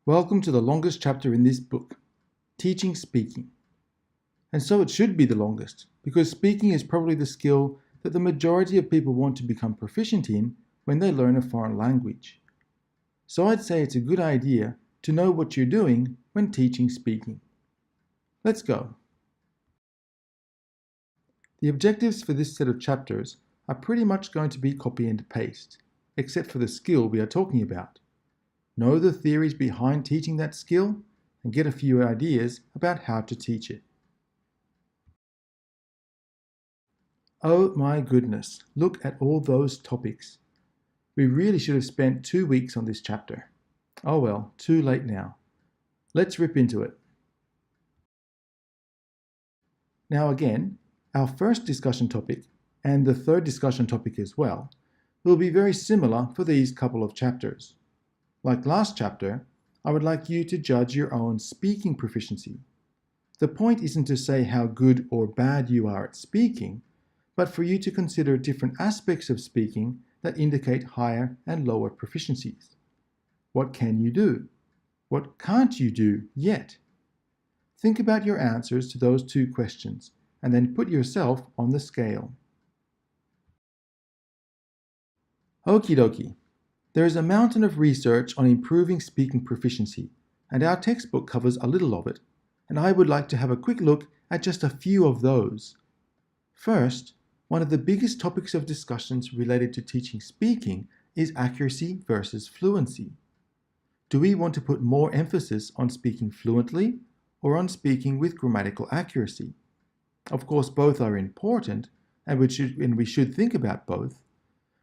Welcome to the longest chapter in this book, Teaching Speaking. And so it should be the longest, because speaking is probably the skill that the majority of people want to become proficient in when they learn a foreign language. So I'd say it's a good idea to know what you're doing when teaching speaking. Let's go. The objectives for this set of chapters are pretty much going to be copy and paste, except for the skill we are talking about. Know the theories behind teaching that skill and get a few ideas about how to teach it. Oh my goodness, look at all those topics. We really should have spent 2 weeks on this chapter. Oh well, too late now. Let's rip into it. Now again, our first discussion topic, and the third discussion topic as well, will be very similar for these couple of chapters. Like last chapter, I would like you to judge your own speaking proficiency. The point isn't to say how good or bad you are at speaking, but for you to consider different aspects of speaking that indicate higher and lower proficiencies. What can you do? What can't you do yet? Think about your answers to those two questions, and then put yourself on the scale. Okie dokie. There is a mountain of research on improving speaking proficiency, and our textbook covers a little of it, and I would like to have a quick look at just a few of those. First, one of the biggest topics of discussions related to teaching speaking is accuracy versus fluency. Do we want to put more emphasis on speaking fluently or on speaking with grammatical accuracy? Of course, both are important, and we should think about both,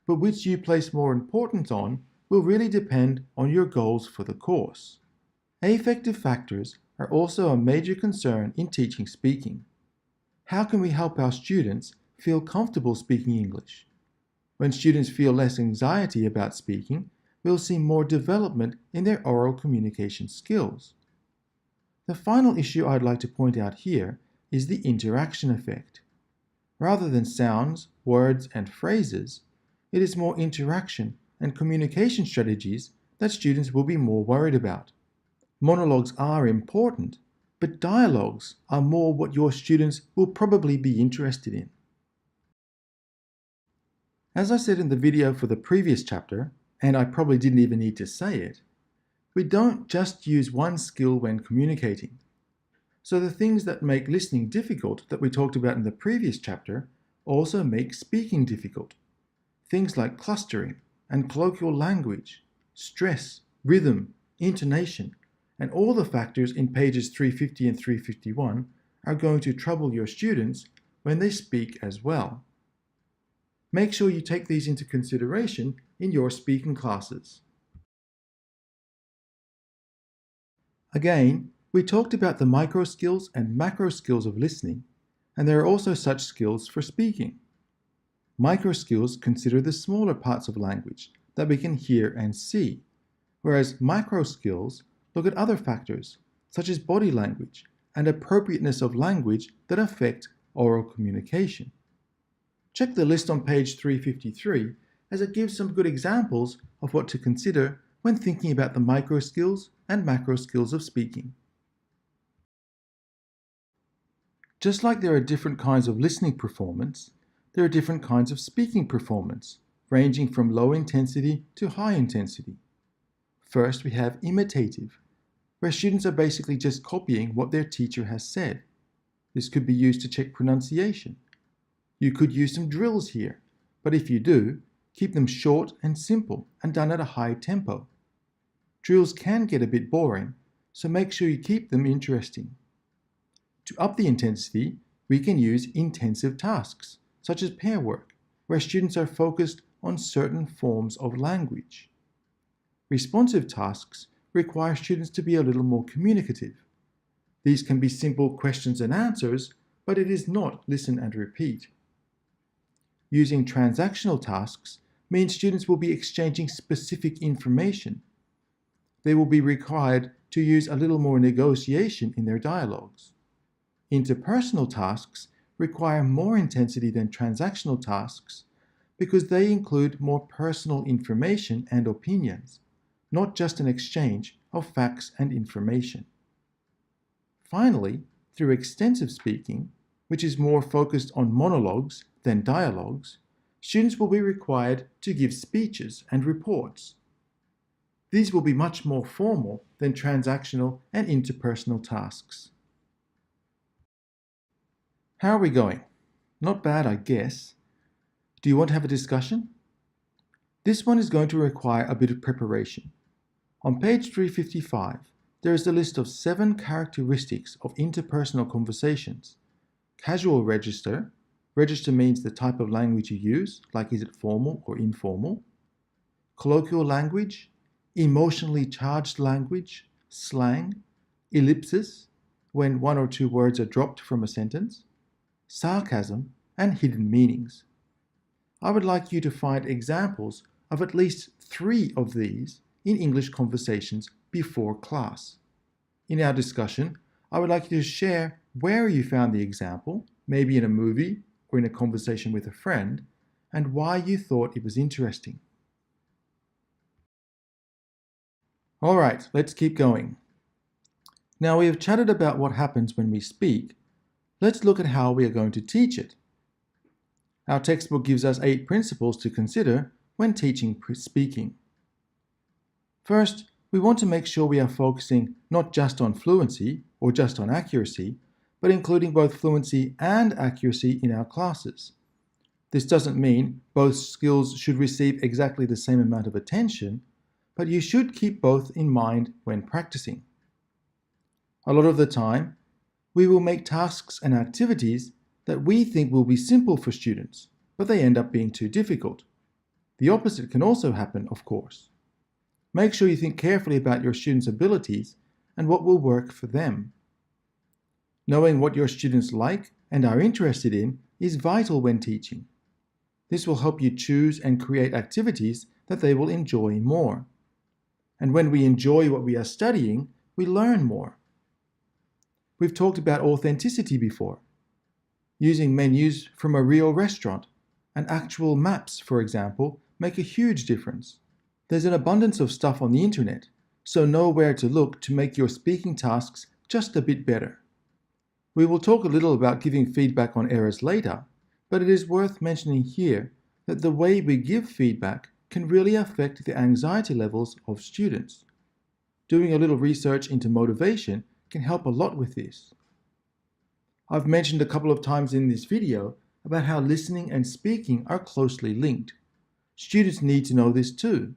but which you place more importance on will really depend on your goals for the course. Affective factors are also a major concern in teaching speaking. How can we help our students feel comfortable speaking English? When students feel less anxiety about speaking, we'll see more development in their oral communication skills. The final issue I'd like to point out here is the interaction effect. Rather than sounds, words, and phrases, it is more interaction and communication strategies that students will be more worried about. Monologues are important, but dialogues are more what your students will probably be interested in. As I said in the video for the previous chapter, and I probably didn't even need to say it, we don't just use one skill when communicating. So the things that make listening difficult that we talked about in the previous chapter also make speaking difficult. Things like clustering and colloquial language, stress, rhythm, intonation, and all the factors in pages 350 and 351 are going to trouble your students when they speak as well. Make sure you take these into consideration in your speaking classes. Again, we talked about the micro skills and macro skills of listening, and there are also such skills for speaking. Micro skills consider the smaller parts of language that we can hear and see, whereas macro skills look at other factors, such as body language and appropriateness of language that affect oral communication. Check the list on page 353 as it gives some good examples of what to consider when thinking about the micro skills and macro skills of speaking. Just like there are different kinds of listening performance, there are different kinds of speaking performance, ranging from low intensity to high intensity. First, we have imitative, where students are basically just copying what their teacher has said. This could be used to check pronunciation. You could use some drills here, but if you do, keep them short and simple and done at a high tempo. Drills can get a bit boring, so make sure you keep them interesting. To up the intensity, we can use intensive tasks, such as pair work, where students are focused on certain forms of language. Responsive tasks require students to be a little more communicative. These can be simple questions and answers, but it is not listen and repeat. Using transactional tasks means students will be exchanging specific information. They will be required to use a little more negotiation in their dialogues. Interpersonal tasks require more intensity than transactional tasks because they include more personal information and opinions, not just an exchange of facts and information. Finally, through extensive speaking, which is more focused on monologues than dialogues, students will be required to give speeches and reports. These will be much more formal than transactional and interpersonal tasks. How are we going? Not bad, I guess. Do you want to have a discussion? This one is going to require a bit of preparation. On page 355, there is a list of 7 characteristics of interpersonal conversations. Casual register. Register means the type of language you use, like is it formal or informal. Colloquial language, emotionally charged language, slang, ellipsis, when 1 or 2 words are dropped from a sentence, sarcasm, and hidden meanings. I would like you to find examples of at least 3 of these in English conversations before class. In our discussion, I would like you to share where you found the example, maybe in a movie or in a conversation with a friend, and why you thought it was interesting. All right, let's keep going. Now we have chatted about what happens when we speak. Let's look at how we are going to teach it. Our textbook gives us 8 principles to consider when teaching speaking. First, we want to make sure we are focusing not just on fluency or just on accuracy, but including both fluency and accuracy in our classes. This doesn't mean both skills should receive exactly the same amount of attention, but you should keep both in mind when practicing. A lot of the time, we will make tasks and activities that we think will be simple for students, but they end up being too difficult. The opposite can also happen, of course. Make sure you think carefully about your students' abilities and what will work for them. Knowing what your students like and are interested in is vital when teaching. This will help you choose and create activities that they will enjoy more. And when we enjoy what we are studying, we learn more. We've talked about authenticity before. Using menus from a real restaurant and actual maps, for example, make a huge difference. There's an abundance of stuff on the internet, so know where to look to make your speaking tasks just a bit better. We will talk a little about giving feedback on errors later, but it is worth mentioning here that the way we give feedback can really affect the anxiety levels of students. Doing a little research into motivation can help a lot with this. I've mentioned a couple of times in this video about how listening and speaking are closely linked. Students need to know this too.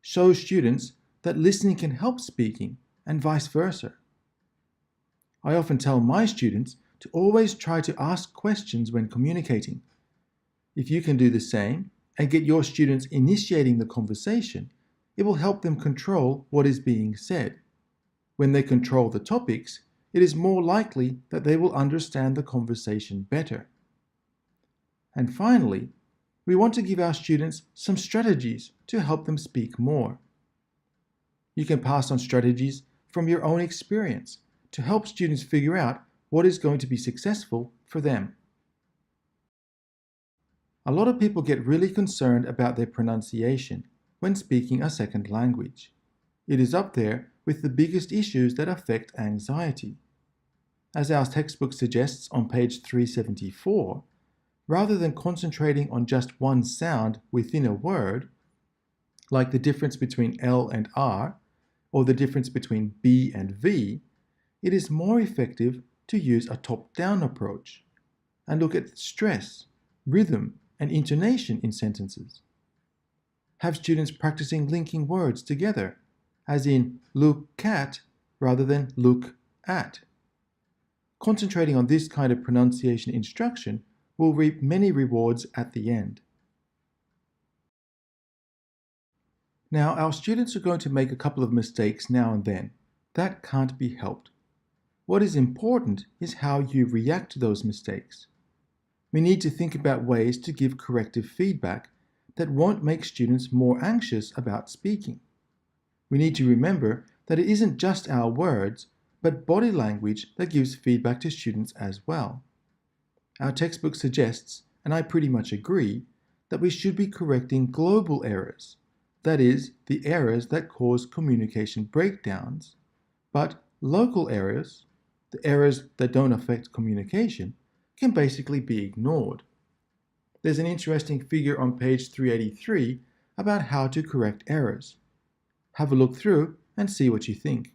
Show students that listening can help speaking and vice versa. I often tell my students to always try to ask questions when communicating. If you can do the same and get your students initiating the conversation, it will help them control what is being said. When they control the topics, it is more likely that they will understand the conversation better. And finally, we want to give our students some strategies to help them speak more. You can pass on strategies from your own experience to help students figure out what is going to be successful for them. A lot of people get really concerned about their pronunciation when speaking a second language. It is up there with the biggest issues that affect anxiety. As our textbook suggests on page 374, rather than concentrating on just one sound within a word, like the difference between L and R, or the difference between B and V, it is more effective to use a top-down approach and look at stress, rhythm, and intonation in sentences. Have students practicing linking words together, as in look at rather than look at. Concentrating on this kind of pronunciation instruction will reap many rewards at the end. Now, our students are going to make a couple of mistakes now and then. That can't be helped. What is important is how you react to those mistakes. We need to think about ways to give corrective feedback that won't make students more anxious about speaking. We need to remember that it isn't just our words, but body language that gives feedback to students as well. Our textbook suggests, and I pretty much agree, that we should be correcting global errors, that is, the errors that cause communication breakdowns, but local errors, the errors that don't affect communication, can basically be ignored. There's an interesting figure on page 383 about how to correct errors. Have a look through and see what you think.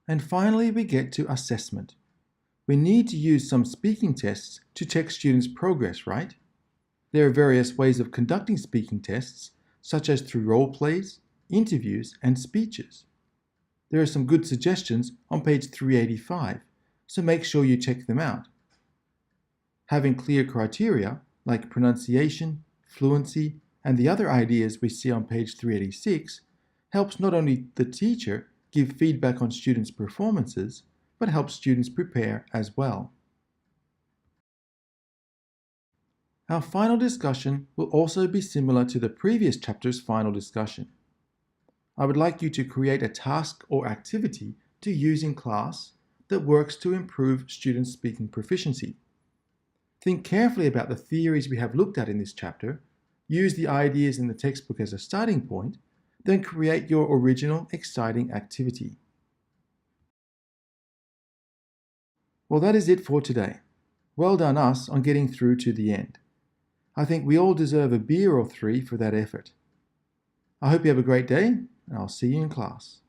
And finally, we get to assessment. We need to use some speaking tests to check students' progress, right? There are various ways of conducting speaking tests, such as through role plays, interviews, and speeches. There are some good suggestions on page 385, so make sure you check them out. Having clear criteria, like pronunciation, fluency, and the other ideas we see on page 386, helps not only the teacher give feedback on students' performances, but helps students prepare as well. Our final discussion will also be similar to the previous chapter's final discussion. I would like you to create a task or activity to use in class that works to improve students' speaking proficiency. Think carefully about the theories we have looked at in this chapter, use the ideas in the textbook as a starting point, then create your original, exciting activity. Well, that is it for today. Well done us on getting through to the end. I think we all deserve a beer or three for that effort. I hope you have a great day, and I'll see you in class.